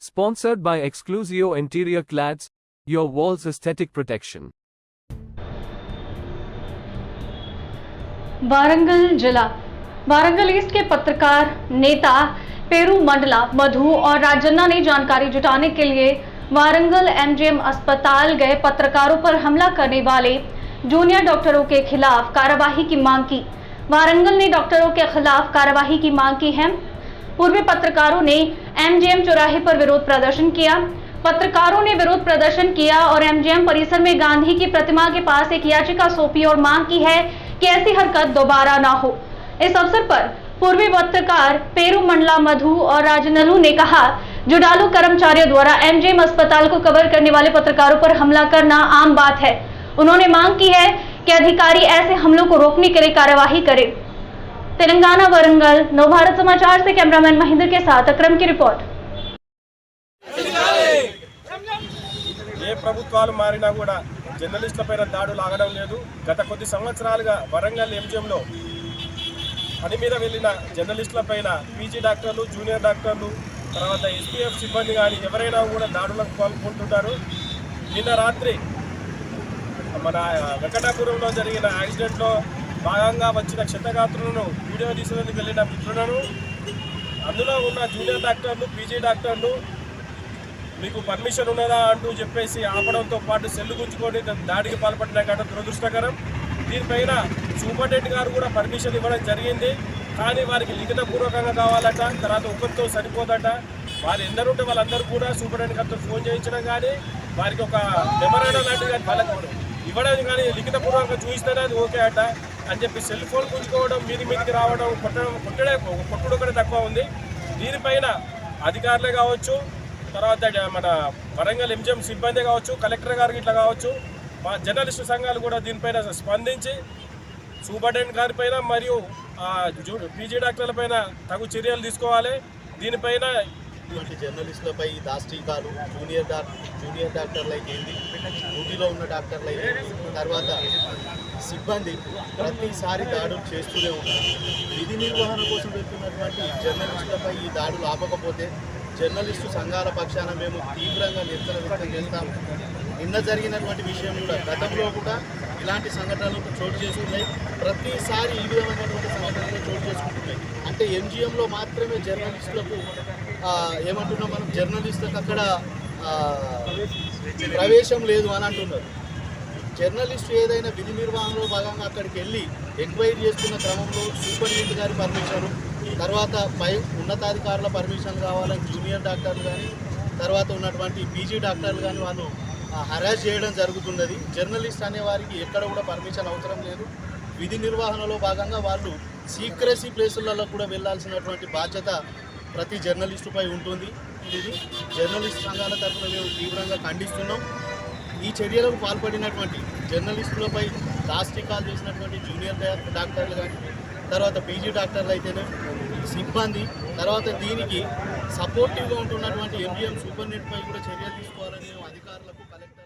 Sponsored by Exclusio Interior Clads, your wall's aesthetic protection. Warangal जिला Warangal east के पत्रकार नेता पेरू मंडला मधु और राजन्ना ने जानकारी जुटाने के लिए वारंगल एमजीएम अस्पताल गए पत्रकारों पर हमला करने वाले जूनियर डॉक्टरों के खिलाफ कार्यवाही की मांग की। वारंगल ने डॉक्टरों के खिलाफ कार्यवाही की मांग की है। पूर्व पत्रकारों ने एमजीएम चौराहे पर विरोध प्रदर्शन किया। पत्रकारों ने विरोध प्रदर्शन किया और एमजीएम परिसर में गांधी की प्रतिमा के पास एक याचिका सौंपी और मांग की है कि ऐसी हरकत दोबारा ना हो। इस अवसर पर पूर्वी पत्रकार पेरू मंडला मधु और राजनलू ने कहा, जुडालू कर्मचारियों द्वारा एमजीएम अस्पताल को कवर करने वाले पत्रकारों पर हमला करना आम बात है। उन्होंने मांग की है कि अधिकारी ऐसे हमलों को रोकने के लिए कार्यवाही करें। तेलंगाना वारंगल नवभारत समाचार से कैमरामैन महेंद्र के साथ अक्रम की रिपोर्ट। ఏ ప్రభుత్వాలు మారినా కూడా జర్నలిస్టులపైన దాడులు ఆగడం లేదు. గత కొద్ది సంవత్సరాలుగా వరంగల్ ఎంజిఎంలో పని మీద వెళ్ళిన జర్నలిస్టులపైన పీజీ డాక్టర్లు, జూనియర్ డాక్టర్లు, తర్వాత ఎస్పీఎఫ్ సిబ్బంది కానీ ఎవరైనా కూడా దాడులకు పాల్గొంటుంటారు. నిన్న రాత్రి మన వెంకటాపురంలో జరిగిన యాక్సిడెంట్లో భాగంగా వచ్చిన క్షతగాత్రులను వీడియో తీసేందుకు వెళ్ళిన మిత్రులను, అందులో ఉన్న జూనియర్ డాక్టర్లు, పీజీ డాక్టర్లు మీకు పర్మిషన్ ఉన్నదా అంటూ చెప్పేసి ఆపడంతో పాటు సెల్లు గుంజుకొని దాడికి పాల్పడిన ఘటన దురదృష్టకరం. దీనిపైన సూపరింటెండెంట్ గారు కూడా పర్మిషన్ ఇవ్వడం జరిగింది. కానీ వారికి లిఖితపూర్వకంగా కావాలట, తర్వాత ఒకరితో సరిపోదట. వారు ఎందరు ఉంటే వాళ్ళందరూ కూడా సూపరింటెండెంట్ గారితో ఫోన్ చేయించడం కానీ, వారికి ఒక మెమరాండం లాంటిది కానీ వాళ్ళకి ఇవ్వడం కానీ, లిఖితపూర్వకంగా చూపిస్తేనే అది ఓకే అట అని చెప్పి సెల్ ఫోన్ గుంజుకోవడం, మీదికి రావడం, కొట్టుడు ఒకటి తక్కువ ఉంది. దీనిపైన అధికారులే కావచ్చు, తర్వాత మన వరంగల్ ఎంజిఎం సిబ్బంది కావచ్చు, కలెక్టర్ గారికి ఇట్లా కావచ్చు, మా జర్నలిస్టు సంఘాలు కూడా దీనిపైన స్పందించి సూపరింటెండెంట్ గారిపైన మరియు పీజీ డాక్టర్లపైన తగు చర్యలు తీసుకోవాలి. దీనిపైన జర్నలిస్టులపై దాష్టీకాలు, జూనియర్ డాక్టర్లు అయితే డ్యూటీలో ఉన్న డాక్టర్లు అయితే తర్వాత సిబ్బంది ప్రతిసారి దాడులు చేస్తూనే ఉన్నారు. విధి నిర్వహణ కోసం వెళ్తున్నటువంటి జర్నలిస్టులపై ఈ దాడులు ఆపకపోతే జర్నలిస్టు సంఘాల పక్షాన మేము తీవ్రంగా నిరసన వ్యక్తం చేస్తాము. నిన్న జరిగినటువంటి విషయం కూడా, గతంలో కూడా ఇలాంటి సంఘటనలు చోటు చేసుకున్నాయి. ప్రతిసారి ఈ విధమైనటువంటి సంఘటనలు చోటు చేసుకుంటున్నాయి. అంటే ఎంజిఎంలో మాత్రమే జర్నలిస్టులకు ఏమంటున్నాం మనం, జర్నలిస్టులకు అక్కడ ప్రవేశం లేదు అని అంటున్నారు. జర్నలిస్టు ఏదైనా విధి నిర్వహణలో భాగంగా అక్కడికి వెళ్ళి ఎంక్వైరీ చేస్తున్న క్రమంలో సూపరింటెండెంట్ గారి పర్మిషను, తర్వాత పై ఉన్నతాధికారుల పర్మిషన్ కావాలని జూనియర్ డాక్టర్లు కానీ, తర్వాత ఉన్నటువంటి పీజీ డాక్టర్లు కానీ వాళ్ళు హరాస్ చేయడం జరుగుతున్నది. జర్నలిస్ట్ అనే వారికి ఎక్కడ కూడా పర్మిషన్ అవసరం లేదు. విధి నిర్వహణలో భాగంగా వాళ్ళు సీక్రెసీ ప్లేసులలో కూడా వెళ్లాల్సినటువంటి బాధ్యత ప్రతి జర్నలిస్టుపై ఉంటుంది. ఇది జర్నలిస్ట్ సంఘాల తరఫున మేము తీవ్రంగా ఖండిస్తున్నాం. ఈ చర్యలకు పాల్పడినటువంటి జర్నలిస్టులపై దాష్టీకాలు చేసినటువంటి జూనియర్ డాక్టర్లు కానీ, తర్వాత పీజీ డాక్టర్లు అయితేనే సిబ్బంది, తర్వాత దీనికి సపోర్టివ్గా ఉంటున్నటువంటి ఎంజిఎం సూపరింటెండెంట్పై కూడా చర్యలు తీసుకోవాలని మేము అధికారులకు, కలెక్టర్